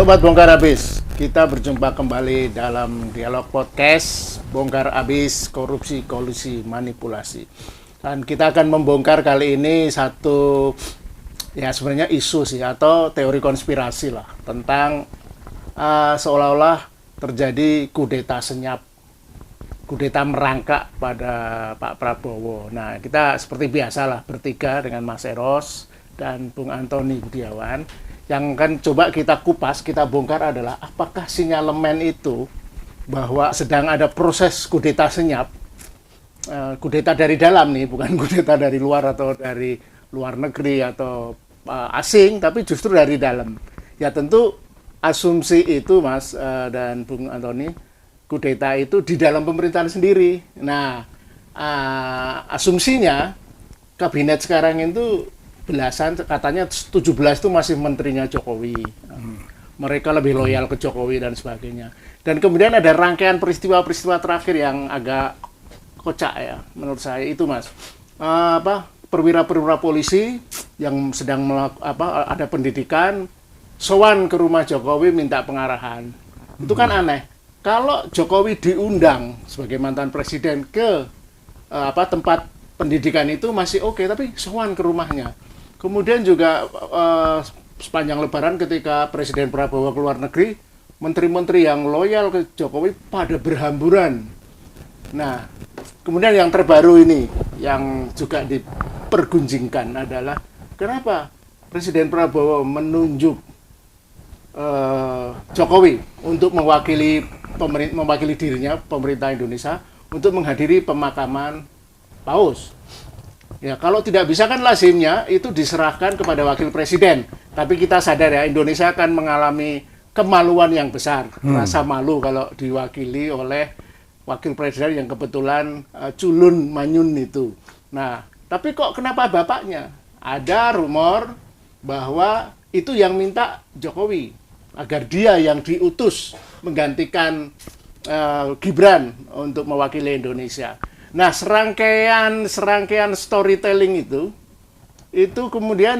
Sobat Bongkar Abis, kita berjumpa kembali dalam dialog podcast Bongkar Abis Korupsi, Kolusi, Manipulasi. Dan kita akan membongkar kali ini satu, ya sebenarnya isu sih, atau teori konspirasi lah, tentang seolah-olah terjadi kudeta senyap, kudeta merangkak pada Pak Prabowo. Nah, kita seperti biasa lah, bertiga dengan Mas Eros dan Bung Antoni Budiawan. Yang kan coba kita kupas, kita bongkar adalah apakah sinyalemen itu bahwa sedang ada proses kudeta senyap, kudeta dari dalam nih, bukan kudeta dari luar atau dari luar negeri atau asing, tapi justru dari dalam. Ya tentu asumsi itu Mas dan Bung Antoni, kudeta itu di dalam pemerintahan sendiri. Nah, asumsinya kabinet sekarang itu belasan, katanya 17 itu masih menterinya Jokowi. Mereka lebih loyal ke Jokowi dan sebagainya. Dan kemudian ada rangkaian peristiwa-peristiwa terakhir yang agak kocak ya, menurut saya itu Mas. Perwira-perwira polisi yang sedang ada pendidikan, sowan ke rumah Jokowi minta pengarahan. Itu kan aneh. Kalau Jokowi diundang sebagai mantan presiden ke tempat pendidikan itu masih oke, tapi sowan ke rumahnya. Kemudian juga sepanjang Lebaran ketika Presiden Prabowo ke luar negeri, menteri-menteri yang loyal ke Jokowi pada berhamburan. Nah, kemudian yang terbaru ini, yang juga dipergunjingkan adalah kenapa Presiden Prabowo menunjuk Jokowi untuk mewakili dirinya, pemerintah Indonesia, untuk menghadiri pemakaman Paus. Ya, kalau tidak bisa kan lazimnya itu diserahkan kepada wakil presiden. Tapi kita sadar ya, Indonesia akan mengalami kemaluan yang besar. Rasa malu kalau diwakili oleh wakil presiden yang kebetulan culun manyun itu. Nah, tapi kok kenapa bapaknya? Ada rumor bahwa itu yang minta Jokowi, agar dia yang diutus menggantikan Gibran untuk mewakili Indonesia. Nah, serangkaian storytelling itu kemudian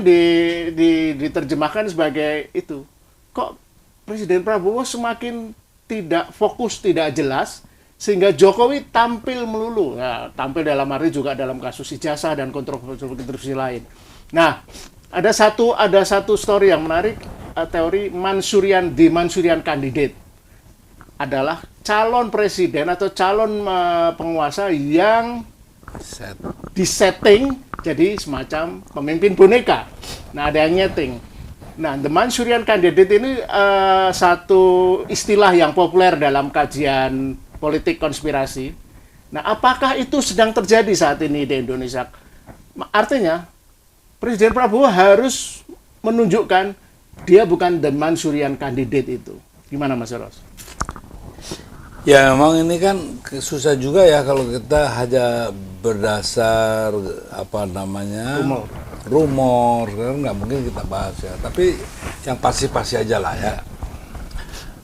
diterjemahkan sebagai itu. Kok Presiden Prabowo semakin tidak fokus, tidak jelas, sehingga Jokowi tampil melulu. Nah, tampil dalam arti juga dalam kasus ijazah dan kontroversi lain. Nah, ada satu story yang menarik, teori Mansurian candidate. Adalah calon presiden atau calon penguasa yang disetting jadi semacam pemimpin boneka. Nah, ada yang nyeting. Nah, the Mansurian candidate ini satu istilah yang populer dalam kajian politik konspirasi. Nah, apakah itu sedang terjadi saat ini di Indonesia? Artinya, Presiden Prabowo harus menunjukkan dia bukan the Mansurian candidate itu. Gimana Mas Eros? Ya memang ini kan susah juga ya kalau kita hanya berdasar rumor kan nggak mungkin kita bahas ya. Tapi yang pasti aja lah ya.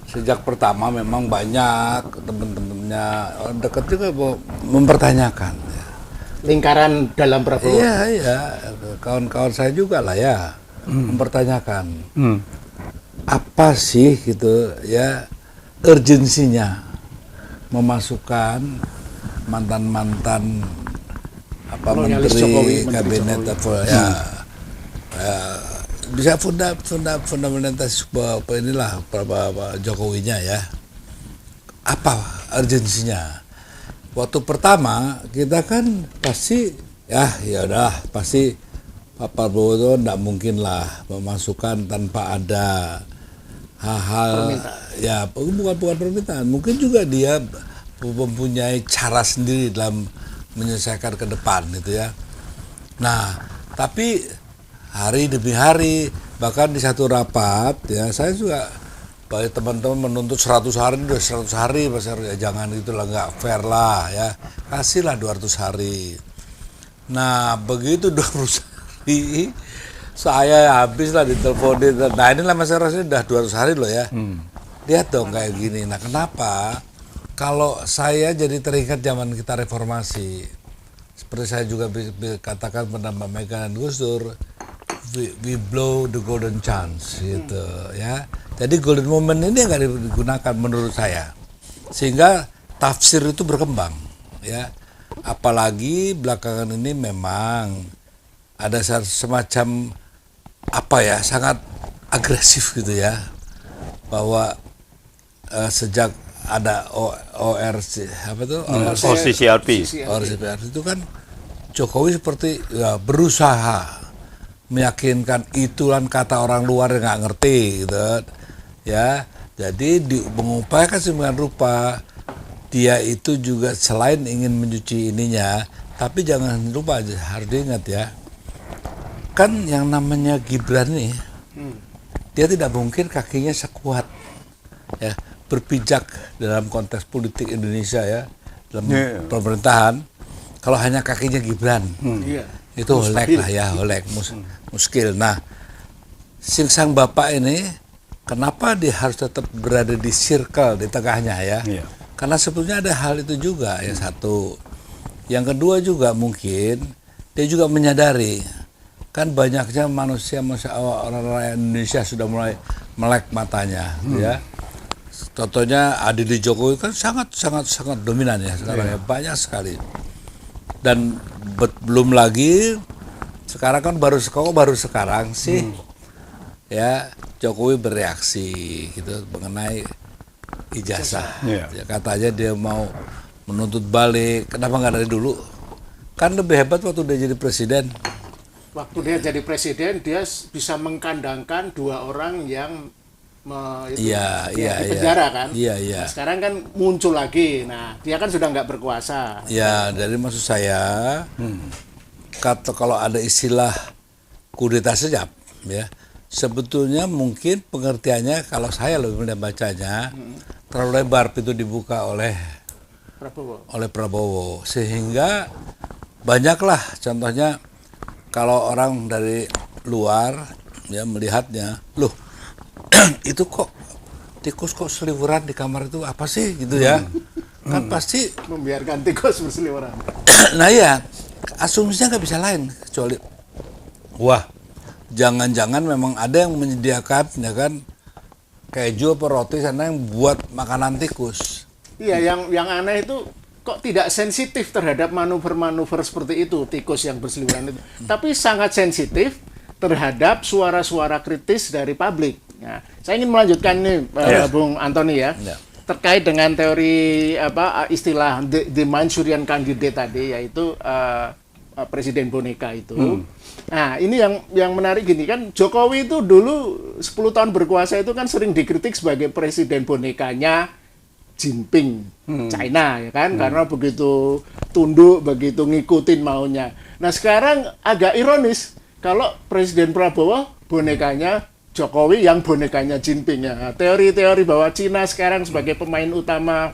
Sejak pertama memang banyak teman-temannya orang dekat juga mempertanyakan. Ya. Lingkaran dalam Prabowo. Iya, kawan-kawan saya juga lah ya mempertanyakan apa sih gitu ya urgensinya memasukkan mantan-mantan menteri kabinet bisa fundamentalitas inilah Jokowinya ya. Apa urgensinya? Waktu pertama kita kan pasti pasti Pak Prabowo itu tidak mungkin lah memasukkan tanpa ada hal-hal ya bukan permintaan, mungkin juga dia mempunyai cara sendiri dalam menyelesaikan ke depan gitu ya. Nah, tapi hari demi hari, bahkan di satu rapat ya saya juga banyak teman-teman menuntut 100 hari, udah 100 hari Mas, ya jangan itulah, nggak fair lah ya, kasihlah 200 hari. Nah, begitu 200 hari saya habis lah diteleponin. Nah inilah Mas Eros, ini udah 200 hari loh ya. Lihat dong kayak gini. Nah kenapa? Kalau saya jadi teringat zaman kita reformasi, seperti saya juga katakan pada Mbak Mega dan Gus Dur, we blow the golden chance gitu ya. Jadi golden moment ini nggak digunakan menurut saya, sehingga tafsir itu berkembang ya. Apalagi belakangan ini memang ada semacam apa ya, sangat agresif gitu ya, bahwa sejak ada ORC apa tuh OCCRP itu kan Jokowi seperti ya, berusaha meyakinkan itulah kata orang luar yang nggak ngerti gitu ya. Jadi mengupayakan sedemikian rupa dia itu juga selain ingin mencuci ininya, tapi jangan lupa harus diingat ya, kan yang namanya Gibran nih dia tidak mungkin kakinya sekuat ya berpijak dalam konteks politik Indonesia ya, dalam pemerintahan kalau hanya kakinya Gibran. Itu holek lah ya, holek muskil. Nah, sang bapak ini kenapa dia harus tetap berada di circle di tengahnya ya? Karena sebetulnya ada hal itu juga ya, satu. Yang kedua juga mungkin dia juga menyadari kan banyaknya manusia orang-orang Indonesia sudah mulai melek matanya ya. Contohnya Adili Jokowi kan sangat dominan ya sekarang ya, banyak sekali. Dan belum lagi sekarang kan baru sekarang sih ya Jokowi bereaksi gitu mengenai ijazah. Ya, katanya dia mau menuntut balik. Kenapa nggak dari dulu? Kan lebih hebat waktu dia jadi presiden. Waktu dia jadi presiden, dia bisa mengkandangkan dua orang yang di penjara kan. Nah, sekarang kan muncul lagi. Nah, dia kan sudah nggak berkuasa. Ya, dari maksud saya, kalau ada istilah kudeta senyap, ya, sebetulnya mungkin pengertiannya kalau saya lebih bacanya terlalu lebar pintu dibuka oleh Prabowo, sehingga banyaklah contohnya kalau orang dari luar ya melihatnya, loh itu kok tikus kok seliweran di kamar itu apa sih gitu ya, kan pasti membiarkan tikus berseliweran. Nah ya, asumsinya nggak bisa lain kecuali wah jangan-jangan memang ada yang menyediakan ya kan keju atau roti sana yang buat makanan tikus. Iya, yang aneh itu kok tidak sensitif terhadap manuver-manuver seperti itu tikus yang berseliweran itu, tapi sangat sensitif terhadap suara-suara kritis dari publik. Nah, saya ingin melanjutkan nih Bung Antoni ya, terkait dengan teori istilah the Manchurian Candidate tadi, yaitu presiden boneka itu. Nah, ini yang menarik gini kan, Jokowi itu dulu 10 tahun berkuasa itu kan sering dikritik sebagai presiden bonekanya Jinping China ya kan, karena begitu tunduk, begitu ngikutin maunya. Nah, sekarang agak ironis kalau Presiden Prabowo bonekanya Jokowi yang bonekanya Jinping ya. Teori-teori bahwa Cina sekarang sebagai pemain utama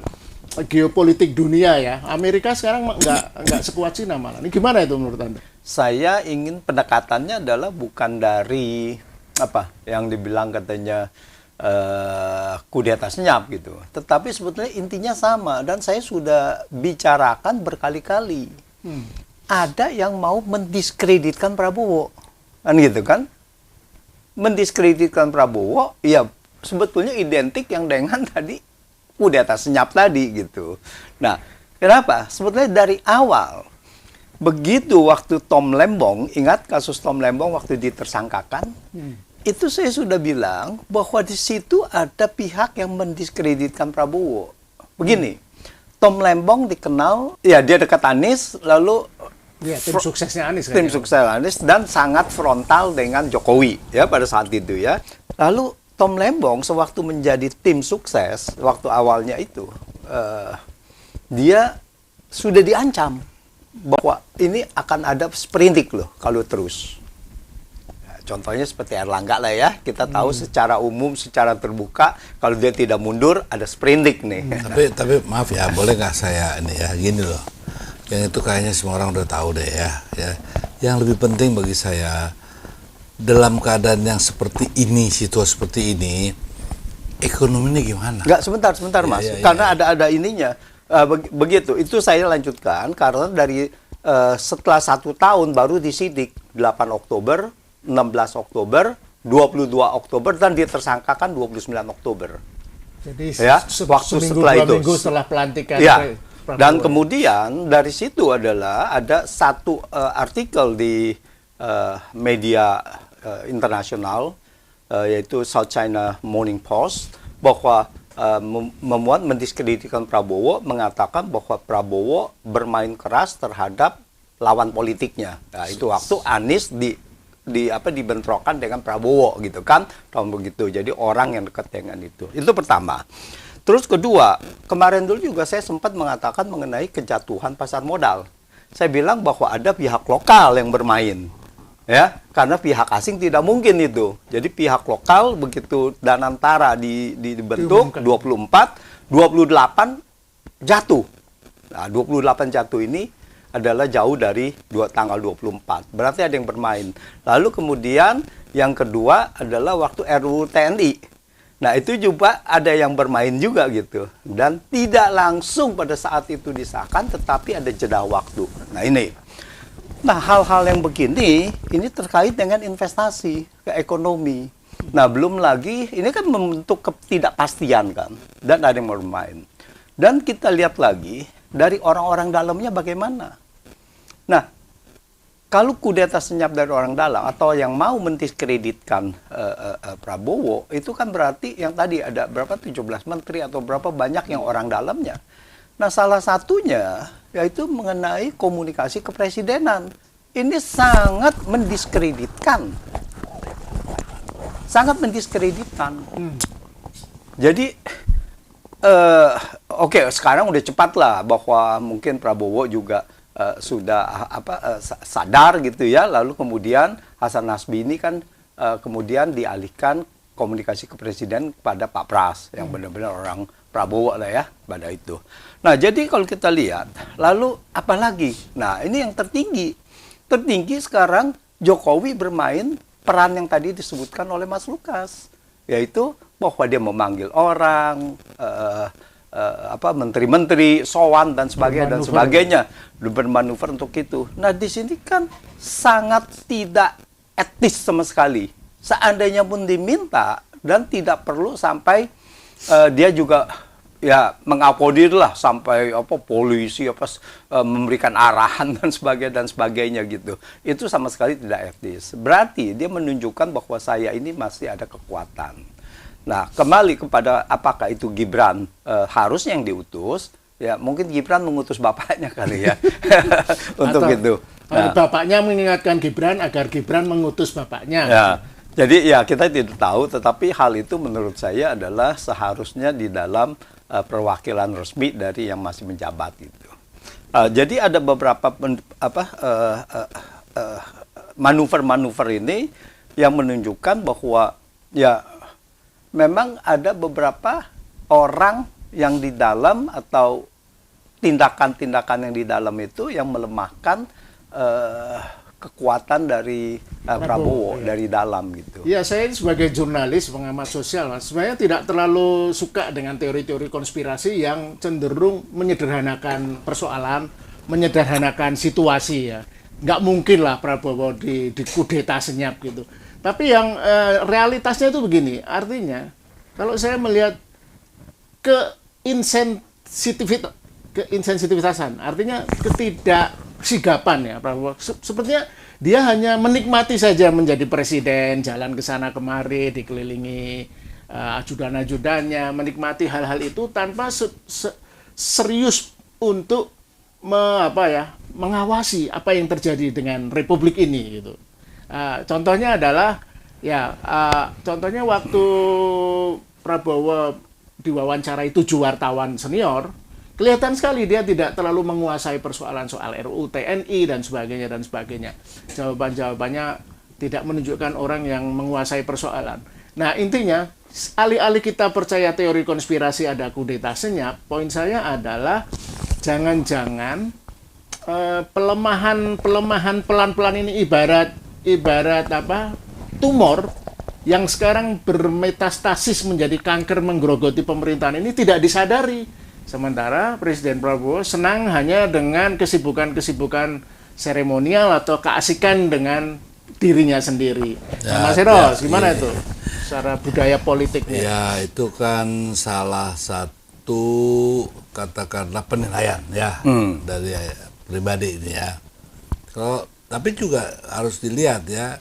geopolitik dunia ya, Amerika sekarang nggak sekuat Cina malah. Ini gimana itu menurut Anda? Saya ingin pendekatannya adalah bukan dari apa yang dibilang katanya kudeta senyap gitu, tetapi sebetulnya intinya sama, dan saya sudah bicarakan berkali-kali. Ada yang mau mendiskreditkan Prabowo, kan gitu kan? Mendiskreditkan Prabowo, ya sebetulnya identik yang dengan tadi kudeta senyap tadi gitu. Nah, kenapa? Sebetulnya dari awal, begitu waktu Tom Lembong, ingat kasus Tom Lembong waktu ditersangkakan, itu saya sudah bilang bahwa di situ ada pihak yang mendiskreditkan Prabowo. Begini, Tom Lembong dikenal, ya dia dekat Anies, lalu ya, tim suksesnya Anies kan. Tim sukses Anies dan sangat frontal dengan Jokowi ya pada saat itu ya. Lalu Tom Lembong sewaktu menjadi tim sukses waktu awalnya itu dia sudah diancam bahwa ini akan ada sprindik loh kalau terus. Nah, contohnya seperti Erlangga lah ya, kita tahu secara umum, secara terbuka kalau dia tidak mundur ada sprindik nih. Tapi maaf ya, boleh nggak saya ini ya gini loh. Yang itu kayaknya semua orang udah tahu deh ya. Yang lebih penting bagi saya dalam keadaan yang seperti ini, situasi seperti ini, ekonomi ini gimana? Enggak, sebentar Mas. Karena ada ininya. Begitu, itu saya lanjutkan karena dari setelah 1 tahun baru disidik 8 Oktober 16 Oktober, 22 Oktober, dan ditersangkakan 29 Oktober. Jadi Ya, waktu seminggu, setelah 2 itu. minggu setelah pelantikan Ya. Prabowo. Dan kemudian dari situ adalah ada satu artikel di media internasional, yaitu South China Morning Post, bahwa memuat mendiskreditkan Prabowo, mengatakan bahwa Prabowo bermain keras terhadap lawan politiknya. Nah, itu waktu Anies dibentrokan dengan Prabowo gitu kan, tahun begitu. Jadi orang yang dekat dengan itu. Itu pertama. Terus kedua, kemarin dulu juga saya sempat mengatakan mengenai kejatuhan pasar modal. Saya bilang bahwa ada pihak lokal yang bermain. Ya, karena pihak asing tidak mungkin itu. Jadi pihak lokal begitu Danantara dibentuk 24, 28 jatuh. Nah, 28 jatuh ini adalah jauh dari tanggal 24. Berarti ada yang bermain. Lalu kemudian yang kedua adalah waktu RUU TNI. Nah, itu juga ada yang bermain juga gitu. Dan tidak langsung pada saat itu disahkan, tetapi ada jeda waktu. Nah, ini. Nah, hal-hal yang begini, ini terkait dengan investasi ke ekonomi. Nah, belum lagi, ini kan membentuk ketidakpastian kan, dan ada yang bermain. Dan kita lihat lagi, dari orang-orang dalamnya bagaimana. Nah, kalau kudeta senyap dari orang dalam, atau yang mau mendiskreditkan Prabowo, itu kan berarti yang tadi ada berapa, 17 menteri, atau berapa banyak yang orang dalamnya. Nah, salah satunya yaitu mengenai komunikasi kepresidenan. Ini sangat mendiskreditkan. Sangat mendiskreditkan. Jadi, oke, sekarang udah cepat lah bahwa mungkin Prabowo juga sudah sadar gitu ya. Lalu kemudian Hasan Nasbi ini kan kemudian dialihkan komunikasi kepresiden kepada Pak Pras, yang benar-benar orang Prabowo lah ya pada itu. Nah, jadi kalau kita lihat, lalu apa lagi? Nah, ini yang tertinggi. Tertinggi sekarang Jokowi bermain peran yang tadi disebutkan oleh Mas Lukas, yaitu bahwa dia memanggil orang, menteri-menteri, sowan dan sebagainya, bermanuver untuk itu. Nah, di sini kan sangat tidak etis sama sekali. Seandainya pun diminta dan tidak perlu sampai dia juga ya mengakomodir lah sampai polisi memberikan arahan dan sebagainya gitu. Itu sama sekali tidak etis. Berarti dia menunjukkan bahwa saya ini masih ada kekuatan. Nah, kembali kepada apakah itu Gibran harusnya yang diutus? Ya, mungkin Gibran mengutus bapaknya kali ya. Untuk itu. Nah, bapaknya mengingatkan Gibran agar Gibran mengutus bapaknya. Ya. Jadi ya kita tidak tahu, tetapi hal itu menurut saya adalah seharusnya di dalam perwakilan resmi dari yang masih menjabat itu. Jadi ada beberapa manuver-manuver ini yang menunjukkan bahwa ya memang ada beberapa orang yang di dalam atau tindakan-tindakan yang di dalam itu yang melemahkan kekuatan dari Prabowo ya. dari dalam gitu. Ya, saya ini sebagai jurnalis, pengamat sosial, sebenarnya tidak terlalu suka dengan teori-teori konspirasi yang cenderung menyederhanakan persoalan, menyederhanakan situasi ya. Nggak mungkin lah Prabowo dikudeta senyap gitu. Tapi yang realitasnya itu begini, artinya kalau saya melihat keinsensitivitasan, artinya ketidaksigapan ya Prabowo. Sepertinya dia hanya menikmati saja menjadi presiden, jalan ke sana kemari, dikelilingi ajudan-ajudannya, menikmati hal-hal itu tanpa serius untuk mengawasi apa yang terjadi dengan Republik ini gitu. Contohnya adalah contohnya waktu Prabowo diwawancarai 7 wartawan senior, kelihatan sekali dia tidak terlalu menguasai persoalan soal RUU TNI dan sebagainya. Jawaban-jawabannya tidak menunjukkan orang yang menguasai persoalan. Nah, intinya alih-alih kita percaya teori konspirasi ada kudeta senyap, poin saya adalah jangan-jangan pelemahan pelan-pelan ini ibarat tumor yang sekarang bermetastasis menjadi kanker menggerogoti pemerintahan ini tidak disadari. Sementara Presiden Prabowo senang hanya dengan kesibukan-kesibukan seremonial atau keasikan dengan dirinya sendiri. Nah, Mas Eros, gimana itu secara budaya politiknya? Ya, itu kan salah satu katakanlah penilaian ya dari pribadi ini ya. Tapi juga harus dilihat ya,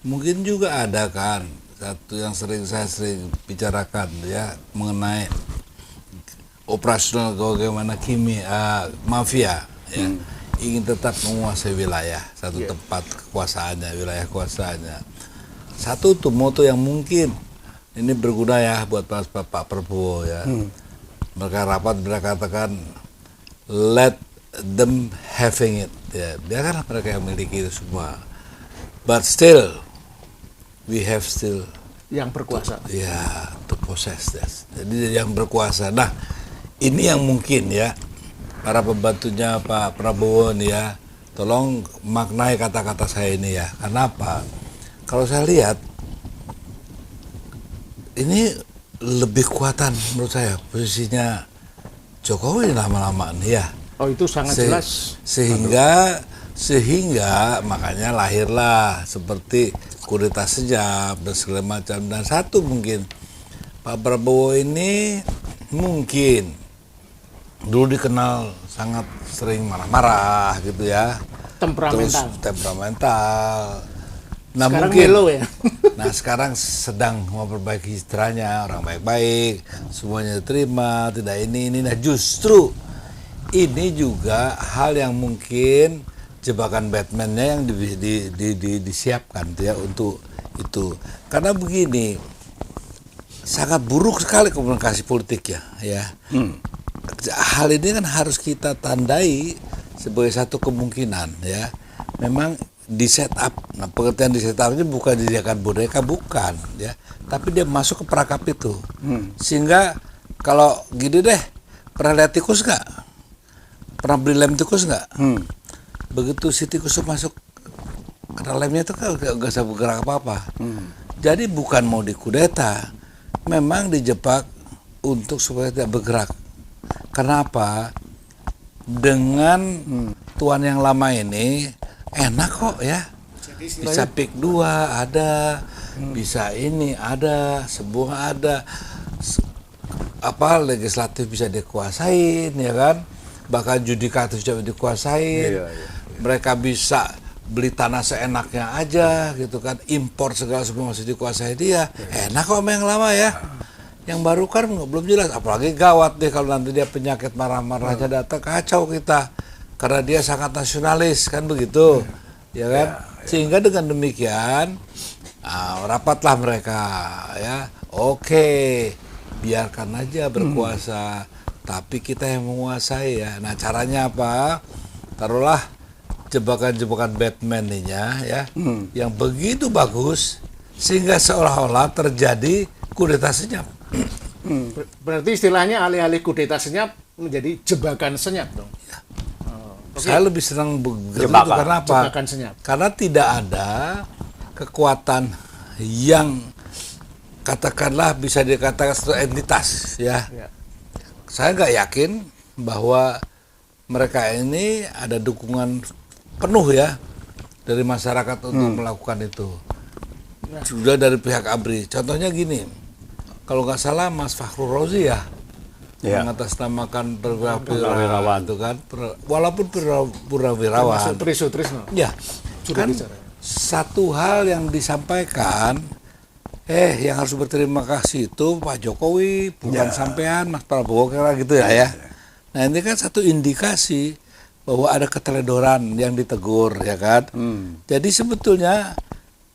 mungkin juga ada kan satu yang saya sering bicarakan ya mengenai operasional bagaimana mafia ya, ingin tetap menguasai wilayah satu tempat kekuasaannya, wilayah kekuasaannya. Satu tuh moto yang mungkin ini berguna ya buat Pak Prabowo ya. Mereka rapat, mereka katakan let them having it ya, biarkanlah mereka yang memiliki itu semua, but still we have still yang berkuasa to possess this. Jadi yang berkuasa. Nah, ini yang mungkin ya para pembantunya Pak Prabowo nih ya, tolong maknai kata-kata saya ini ya. Kenapa? Kalau saya lihat ini lebih kuatan menurut saya posisinya Jokowi lama-lama nih ya. Oh, itu sangat jelas. Sehingga makanya lahirlah seperti kudeta senyap dan segala macam. Dan satu mungkin Pak Prabowo ini mungkin dulu dikenal sangat sering marah-marah gitu ya. Temperamental. Nah, sekarang mungkin melo ya. Nah, sekarang sedang memperbaiki citranya, orang baik-baik, semuanya diterima, tidak ini. Nah, justru ini juga hal yang mungkin jebakan Batman-nya yang disiapkan ya untuk itu. Karena begini, sangat buruk sekali komunikasi politik ya. Hal ini kan harus kita tandai sebagai satu kemungkinan ya. Memang di setup. Nah, pengertian di setup ini bukan dijadikan boneka, bukan ya. Tapi dia masuk ke perangkap itu. Sehingga kalau gini deh, pernah lihat tikus nggak? Pernah beli lem tikus nggak? Begitu si tikus masuk ke lemnya itu kan nggak bisa bergerak apa-apa. Jadi bukan mau dikudeta, memang dijebak untuk supaya tidak bergerak. Kenapa? Dengan tuan yang lama ini enak kok ya. Bisa pick 2 ada, bisa ini ada, sebuah ada, legislatif bisa dikuasain ya kan. Bahkan judikatif juga dikuasain. Mereka bisa beli tanah seenaknya aja gitu kan, impor segala semua masih dikuasai dia. Enak kok sama yang lama ya. Yang baru kan belum jelas, apalagi gawat deh kalau nanti dia penyakit marah-marahnya datang, kacau kita. Karena dia sangat nasionalis kan begitu. Ya kan? Sehingga dengan demikian rapatlah mereka ya. Oke, biarkan aja berkuasa. Tapi kita yang menguasai ya. Nah, caranya apa? Taruhlah jebakan-jebakan Batman-nya ya, yang begitu bagus sehingga seolah-olah terjadi kudeta senyap. Berarti istilahnya alih-alih kudeta senyap menjadi jebakan senyap dong. Ya. Saya lebih senang begitu karena apa? Jebakan senyap. Karena tidak ada kekuatan yang katakanlah bisa dikatakan satu entitas ya. Saya nggak yakin bahwa mereka ini ada dukungan penuh ya dari masyarakat untuk melakukan itu. Sudah dari pihak ABRI. Contohnya gini, kalau nggak salah Mas Fakhrul Razi ya, mengatasnamakan perwirawan itu kan, walaupun purnawirawan. Trisno. Ya, kan satu hal yang disampaikan. Yang harus berterima kasih itu Pak Jokowi, bukan sampean Mas Prabowo kira gitu ya. Nah, ini kan satu indikasi bahwa ada keteledoran yang ditegur ya kan. Jadi sebetulnya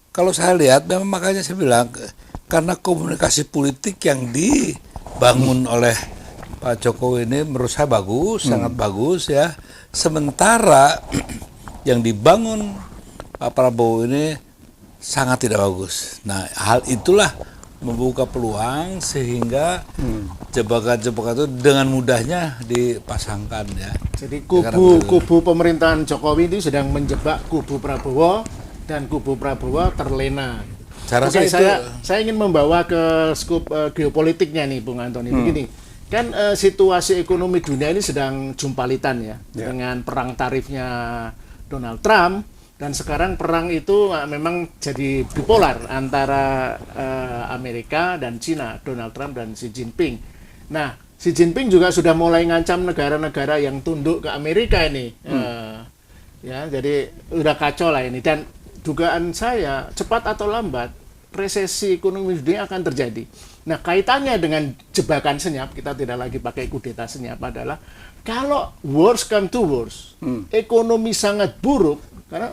kalau saya lihat memang makanya saya bilang karena komunikasi politik yang dibangun oleh Pak Jokowi ini menurut saya bagus, sangat bagus ya. Sementara yang dibangun Pak Prabowo ini sangat tidak bagus. Nah, hal itulah membuka peluang sehingga jebakan-jebakan itu dengan mudahnya dipasangkan ya. Jadi kubu pemerintahan Jokowi ini sedang menjebak kubu Prabowo dan kubu Prabowo terlena. Saya ingin membawa ke skup geopolitiknya nih Bung Antoni. Begini, kan situasi ekonomi dunia ini sedang jumpalitan ya. Dengan perang tarifnya Donald Trump. Dan sekarang perang itu memang jadi bipolar antara Amerika dan Cina, Donald Trump dan Xi Jinping. Nah, Xi Jinping juga sudah mulai ngancam negara-negara yang tunduk ke Amerika ini. Ya, jadi udah kacau lah ini. Dan dugaan saya cepat atau lambat resesi ekonomi dunia akan terjadi. Nah, kaitannya dengan jebakan senyap, kita tidak lagi pakai kudeta senyap, adalah kalau worst come to worst, ekonomi sangat buruk, karena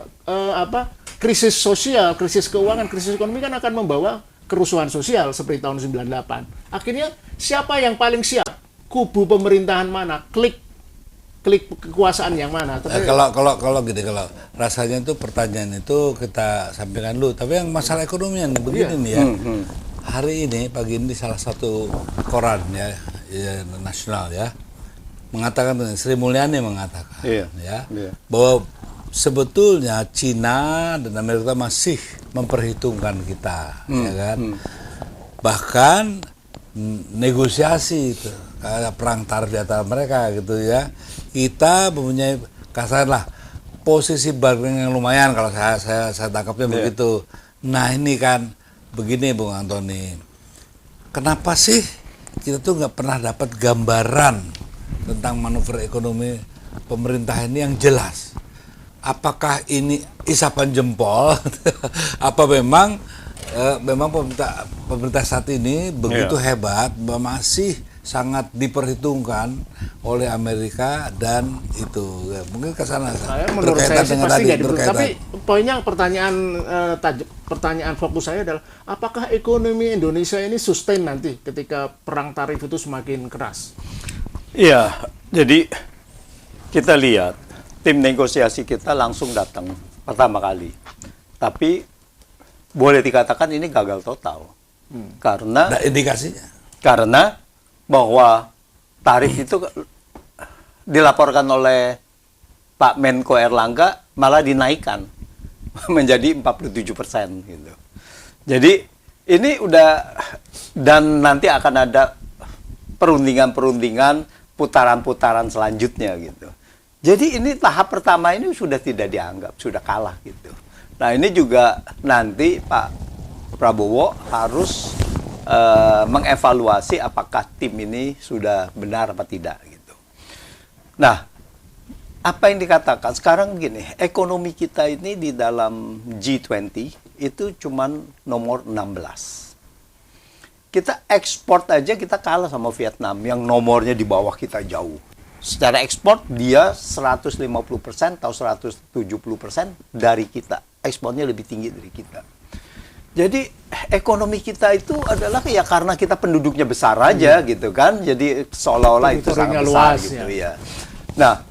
krisis sosial, krisis keuangan, krisis ekonomi kan akan membawa kerusuhan sosial seperti tahun 98. Akhirnya siapa yang paling siap? Kubu pemerintahan mana? Klik kekuasaan yang mana? Tapi kalau gini, kalau rasanya itu pertanyaan itu kita sampaikan dulu. Tapi yang masalah ekonomi yang begini nih ya. Hari ini pagi ini salah satu koran ya nasional ya mengatakan, Sri Mulyani mengatakan bahwa sebetulnya Cina dan Amerika masih memperhitungkan kita, ya kan? Bahkan negosiasi itu perang tarif di antara mereka gitu ya. Kita mempunyai kasarlah posisi bargaining yang lumayan kalau saya tangkapnya begitu. Nah, ini kan begini Bung Antoni, kenapa sih kita tuh nggak pernah dapat gambaran tentang manuver ekonomi pemerintah ini yang jelas? Apakah ini isapan jempol? Apa memang pemerintah saat ini begitu hebat, masih sangat diperhitungkan oleh Amerika dan itu mungkin ke sana. Menurut saya sih pasti nggak diperhitungkan. Tapi poinnya pertanyaan fokus saya adalah apakah ekonomi Indonesia ini sustain nanti ketika perang tarif itu semakin keras? Iya, jadi kita lihat tim negosiasi kita langsung datang pertama kali, tapi boleh dikatakan ini gagal total karena ada indikasinya. Karena bahwa tarif itu dilaporkan oleh Pak Menko Erlangga malah dinaikkan menjadi 47% gitu. Jadi ini udah, dan nanti akan ada perundingan putaran-putaran selanjutnya gitu. Jadi ini tahap pertama ini sudah tidak dianggap, sudah kalah gitu. Nah, ini juga nanti Pak Prabowo harus mengevaluasi apakah tim ini sudah benar apa tidak gitu. Nah, apa yang dikatakan sekarang begini, ekonomi kita ini di dalam G20 itu cuman nomor 16. Kita ekspor aja kita kalah sama Vietnam yang nomornya di bawah kita jauh. Secara ekspor dia 150% atau 170% dari kita. Ekspornya lebih tinggi dari kita. Jadi ekonomi kita itu adalah ya karena kita penduduknya besar aja gitu kan. Jadi seolah-olah itu sangat besar gitu ya. Nah,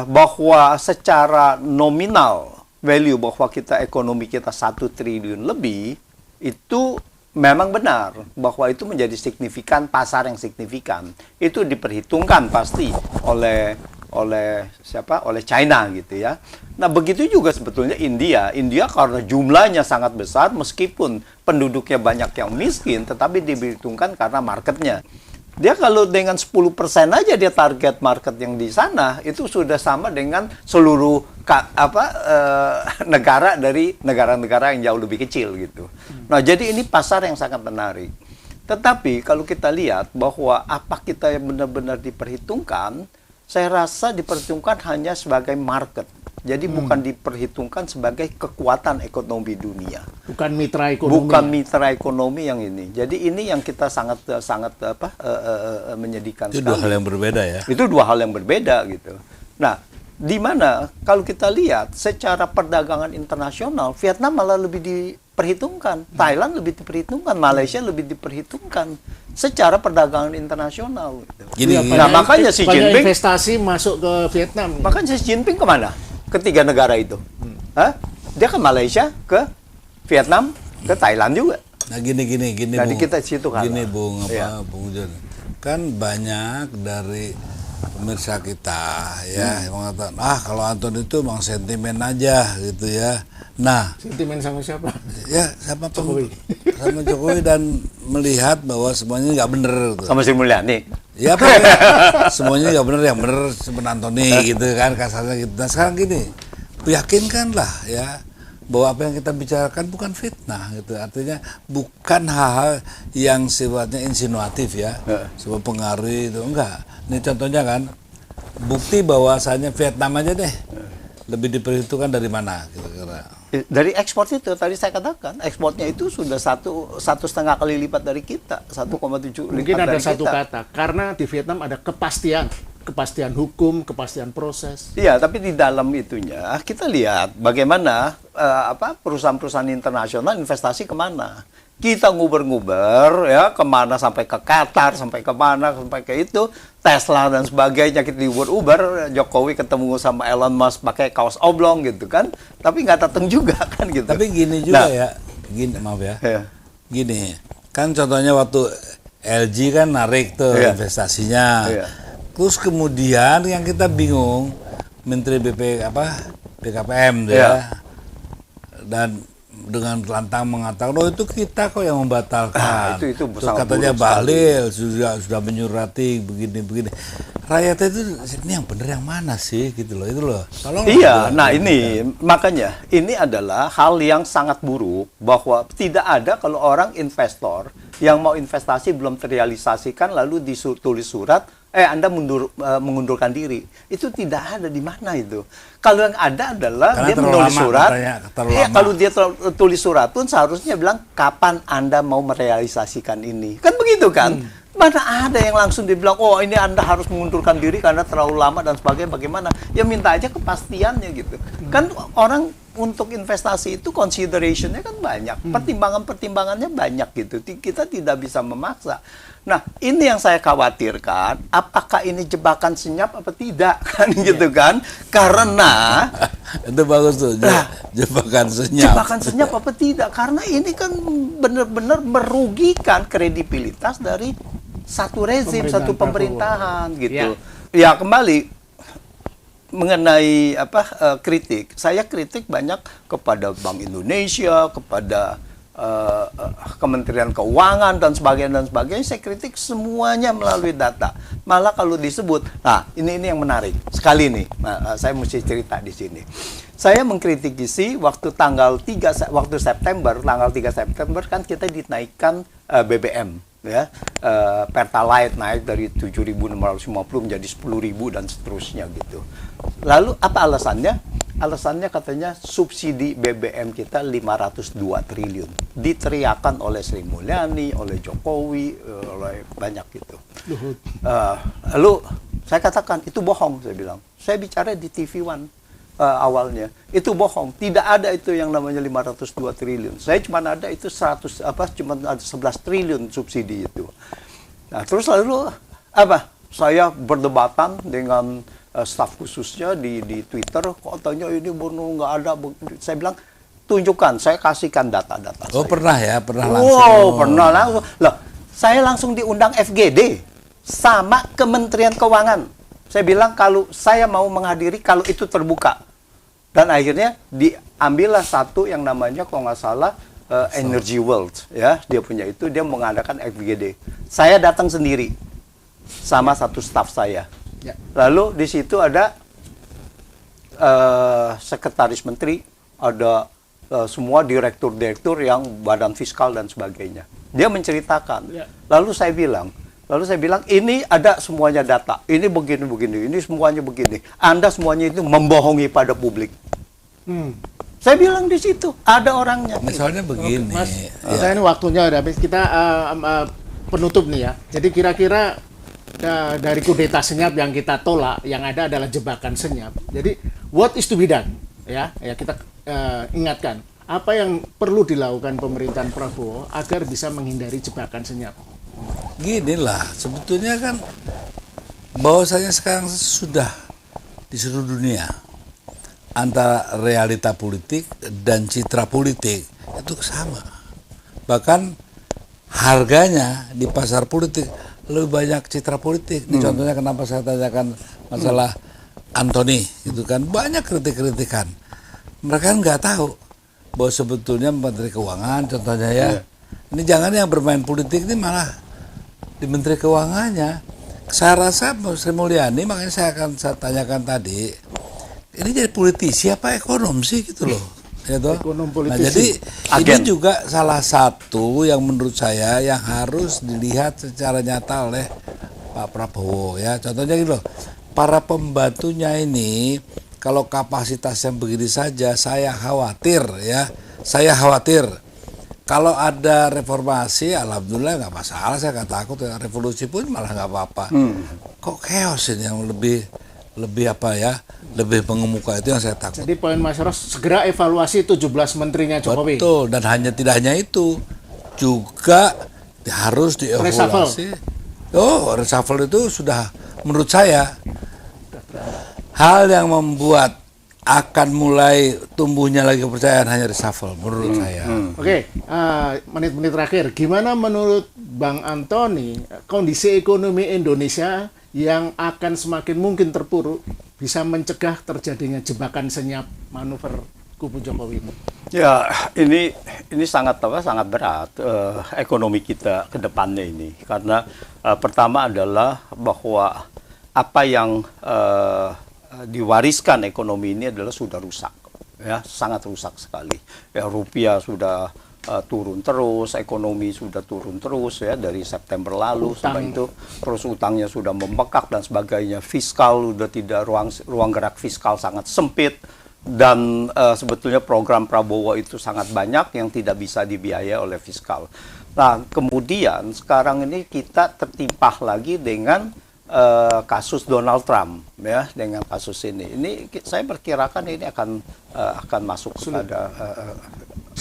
bahwa secara nominal value bahwa kita ekonomi kita 1 triliun lebih itu memang benar bahwa itu menjadi signifikan, pasar yang signifikan. Itu diperhitungkan pasti oleh China gitu ya. Nah, begitu juga sebetulnya India karena jumlahnya sangat besar meskipun penduduknya banyak yang miskin, tetapi diperhitungkan karena marketnya. Dia kalau dengan 10% aja dia target market yang di sana itu sudah sama dengan seluruh negara dari negara-negara yang jauh lebih kecil gitu. Nah, jadi ini pasar yang sangat menarik. Tetapi kalau kita lihat bahwa apa kita yang benar-benar diperhitungkan, saya rasa diperhitungkan hanya sebagai market. Jadi bukan diperhitungkan sebagai kekuatan ekonomi dunia. Bukan mitra ekonomi. Bukan mitra ekonomi yang ini. Jadi ini yang kita sangat menyedihkan itu sekali. Dua hal yang berbeda ya. Itu dua hal yang berbeda gitu. Nah, di mana kalau kita lihat secara perdagangan internasional, Vietnam malah lebih diperhitungkan, Thailand lebih diperhitungkan, Malaysia lebih diperhitungkan secara perdagangan internasional. Gini, nah, makanya Xi Jinping investasi masuk ke Vietnam. Makanya Xi Jinping kemana? Ketiga negara itu. Dia ke Malaysia, ke Vietnam, ke Thailand juga. Nah, gini. Jadi kita situ kan. Gini Bung Bung John. Kan banyak dari pemirsa kita ya yang mengatakan kalau Anton itu emang sentimen aja gitu ya. Nah, sentimen sama siapa? Ya sama Jokowi. Sama Jokowi dan melihat bahwa semuanya nggak bener gitu. Sama Sri Mulyani. Ya semuanya nggak bener, yang bener sebenarnya Antoni gitu kan kasarnya gitu. Nah, sekarang gini, yakinkanlah ya bahwa apa yang kita bicarakan bukan fitnah gitu. Artinya bukan hal-hal yang sifatnya insinuatif ya, sebuah pengaruh itu enggak. Ini contohnya kan bukti bahwasanya Vietnam aja deh lebih diperhitungkan dari mana kira-kira. Dari ekspor itu tadi saya katakan ekspornya itu sudah satu setengah kali lipat dari kita, 1,7 Mungkin lipat ada dari satu kita. kata, karena di Vietnam ada kepastian hukum, kepastian proses. Iya, tapi di dalam itunya kita lihat bagaimana perusahaan-perusahaan internasional investasi kemana. Kita nguber-nguber ya kemana, sampai ke Qatar, sampai kemana, sampai ke itu Tesla dan sebagainya, kita diuber-uber. Jokowi ketemu sama Elon Musk pakai kaos oblong gitu kan, tapi nggak datang juga kan gitu. Tapi gini juga ya, gini maaf ya, gini kan contohnya waktu LG kan narik tuh investasinya, terus kemudian yang kita bingung Menteri BKPM tuh ya, dan dengan lantang mengatakan, oh itu kita kok yang membatalkan. Itu terus katanya Bahlil sudah menyurati begini. Rakyat itu ini yang benar yang mana sih gitu loh, itu loh. Iya, nah ini makanya ini adalah hal yang sangat buruk bahwa tidak ada kalau orang investor yang mau investasi belum terrealisasikan lalu ditulis surat Anda mengundurkan diri. Itu tidak ada di mana itu. Kalau yang ada adalah karena dia menulis surat. Iya, kalau dia tulis surat pun seharusnya bilang kapan Anda mau merealisasikan ini. Kan begitu kan? Mana ada yang langsung dibilang, oh ini Anda harus mengundurkan diri karena terlalu lama dan sebagainya, bagaimana? Ya minta aja kepastiannya gitu. Kan orang untuk investasi itu consideration-nya kan banyak. Pertimbangan-pertimbangannya banyak gitu. Kita tidak bisa memaksa. Nah, ini yang saya khawatirkan, apakah ini jebakan senyap apa tidak kan gitu kan? Karena itu bagus tuh, jebakan senyap. Jebakan senyap apa tidak? Karena ini kan benar-benar merugikan kredibilitas dari satu rezim, satu pemerintahan gitu. Ya kembali mengenai kritik, saya kritik banyak kepada Bank Indonesia, kepada Kementerian Keuangan dan sebagainya. Saya kritik semuanya melalui data. Malah kalau disebut, nah ini yang menarik sekali nih. Saya mesti cerita di sini. Saya mengkritisi sih waktu tanggal 3 September kan kita dinaikkan BBM ya. Pertalite naik dari 7.650 menjadi 10.000 dan seterusnya gitu. Lalu apa alasannya? Alasannya katanya subsidi BBM kita 502 triliun. Diteriakan oleh Sri Mulyani, oleh Jokowi, oleh banyak gitu. Lalu saya katakan itu bohong, saya bilang. Saya bicara di TV One awalnya. Itu bohong. Tidak ada itu yang namanya 502 triliun. Saya cuma ada itu 11 triliun subsidi itu. Nah, terus lalu saya berdebatan dengan staf khususnya di Twitter, katanya ini Bono nggak ada. Saya bilang, tunjukkan, saya kasihkan data-data. Oh, saya. pernah langsung. Wow, pernah langsung. Loh, saya langsung diundang FGD sama Kementerian Keuangan. Saya bilang kalau saya mau menghadiri kalau itu terbuka. Dan akhirnya diambillah satu yang namanya kalau nggak salah Energy World, ya, dia punya itu, dia mengadakan FGD. Saya datang sendiri sama satu staf saya. Ya. Lalu di situ ada sekretaris menteri, ada semua direktur-direktur yang badan fiskal dan sebagainya. Dia menceritakan. Ya. Lalu saya bilang ini ada semuanya data. Ini begini, ini semuanya begini. Anda semuanya itu membohongi pada publik. Saya bilang di situ ada orangnya. Misalnya begini, Mas, kita ini waktunya udah habis. Kita penutup nih ya. Jadi kira-kira dari kudeta senyap yang kita tolak, yang ada adalah jebakan senyap. Jadi what is to be done? Ya kita ingatkan apa yang perlu dilakukan pemerintahan Prabowo agar bisa menghindari jebakan senyap. Ginilah, sebetulnya kan bahwasanya sekarang sudah di seluruh dunia antara realita politik dan citra politik itu sama. Bahkan harganya di pasar politik lebih banyak citra politik. Ini contohnya kenapa saya tanyakan masalah Anthony, gitu kan. Banyak kritik-kritikan. Mereka nggak tahu bahwa sebetulnya Menteri Keuangan, contohnya ya, ini jangan yang bermain politik ini malah di Menteri Keuangannya. Saya rasa Sri Mulyani, makanya saya tanyakan tadi, ini jadi politisi apa ekonom sih gitu loh. Ya toh? Ekonom Nah, politisi. jadi ini Agen. juga salah satu yang menurut saya yang harus dilihat secara nyata oleh Pak Prabowo ya. Contohnya gitu loh, para pembantunya ini kalau kapasitas yang begini saja saya khawatir ya. Saya khawatir kalau ada reformasi, alhamdulillah nggak masalah, saya nggak takut. Revolusi pun malah nggak apa-apa. Kok chaos ini yang lebih apa ya, lebih mengemuka, itu yang saya takut. Jadi poin Mas Ros, segera evaluasi 17 menterinya Jokowi. Betul, dan tidak hanya itu, juga harus dievaluasi. Reshuffle itu sudah menurut saya hal yang membuat akan mulai tumbuhnya lagi kepercayaan hanya reshuffle menurut saya. Oke, menit-menit terakhir, gimana menurut Bang Antoni kondisi ekonomi Indonesia yang akan semakin mungkin terpuruk bisa mencegah terjadinya jebakan senyap manuver kubu Jokowi ini? Ya, ini sangat berat ekonomi kita ke depannya ini, karena pertama adalah bahwa apa yang diwariskan ekonomi ini adalah sudah rusak, ya, sangat rusak sekali. Ya, rupiah sudah turun terus, ekonomi sudah turun terus ya dari September lalu, sampai itu terus utangnya sudah membengkak dan sebagainya, fiskal sudah tidak, ruang gerak fiskal sangat sempit, dan sebetulnya program Prabowo itu sangat banyak yang tidak bisa dibiayai oleh fiskal. Nah, kemudian sekarang ini kita tertimpa lagi dengan kasus Donald Trump ya, dengan kasus ini saya perkirakan ini akan masuk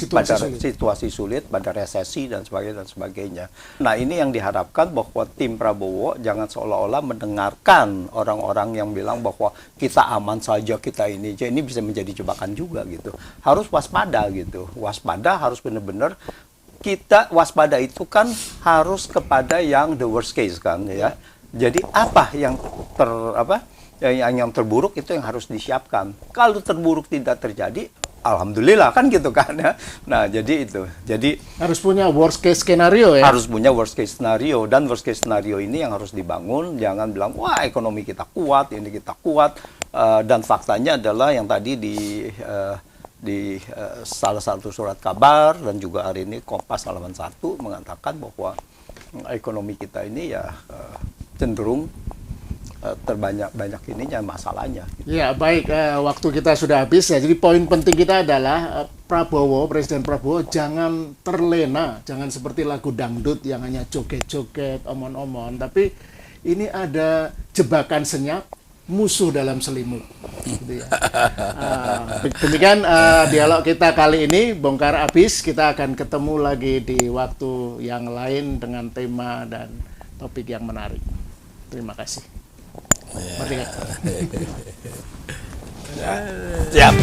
pada situasi sulit, pada resesi dan sebagainya. Nah, ini yang diharapkan bahwa tim Prabowo jangan seolah-olah mendengarkan orang-orang yang bilang bahwa kita aman saja, kita ini bisa menjadi jebakan juga gitu. Harus waspada gitu. Waspada harus benar-benar, kita waspada itu kan harus kepada yang the worst case kan ya. Jadi apa yang yang terburuk itu yang harus disiapkan. Kalau terburuk tidak terjadi, alhamdulillah kan gitu kan ya. Nah, jadi itu. Jadi harus punya worst case skenario ya. Harus punya worst case scenario, dan worst case scenario ini yang harus dibangun. Jangan bilang wah ekonomi kita kuat, ini kita kuat, dan faktanya adalah yang tadi di salah satu surat kabar dan juga hari ini Kompas halaman 1 mengatakan bahwa ekonomi kita ini ya cenderung terbanyak ininya masalahnya. Ya, baik, waktu kita sudah habis ya. Jadi poin penting kita adalah Presiden Prabowo jangan terlena, jangan seperti lagu dangdut yang hanya joget-joget, omon-omon, tapi ini ada jebakan senyap, musuh dalam selimut. Gitu ya. Demikian dialog kita kali ini, bongkar abis. Kita akan ketemu lagi di waktu yang lain dengan tema dan topik yang menarik. Terima kasih. Merdeka. Siap.